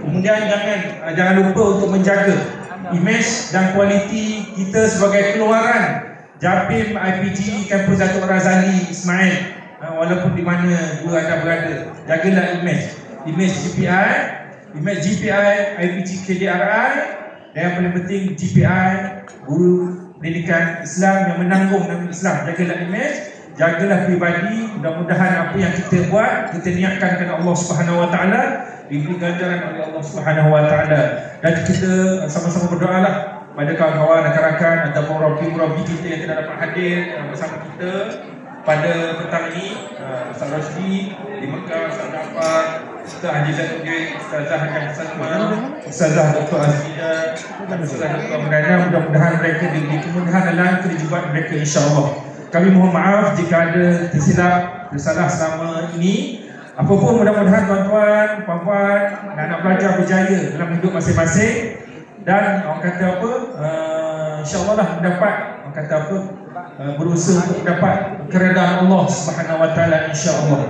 Kemudian jangan lupa untuk menjaga imej dan kualiti kita sebagai keluaran JAPIM IPG Kampus Datuk Razali Ismail. Walaupun di mana dua anda berada, jagalah imej GPI IPG KDRI, dan yang paling penting GPI Guru Pendidikan Islam yang menanggung nama Islam. Jagalah imej, jagalah pribadi. Mudah-mudahan apa yang kita buat, kita niatkan kepada Allah Subhanahu Wa Taala, diberi ganjaran oleh Allah Subhanahu Wa Taala. Dan kita sama-sama berdoalah pada kawan-kawan rakan-rakan ataupun murabi-murabi kita yang tidak dapat hadir bersama kita pada petang ini. Ustaz Rashidi di Mekah, Ustaz Jafar, Ustaz Haji Zainuddin, Ustazah Haji Salma, Ustazah Dr. Azmidah, Ustazah Dr. Merdana. Mudah-mudahan mereka diberi kemudahan dalam kehidupan mereka, insya-Allah. Kami mohon maaf jika ada tersalah selama ini. Apapun, mudah-mudahan tuan-tuan, puan-puan, anak-anak pelajar berjaya dalam hidup masing-masing. Dan orang kata apa, insya-Allah lah mendapat, orang kata apa, berusaha untuk mendapat keredaan Allah Subhanahu Wa Taala, insya-Allah.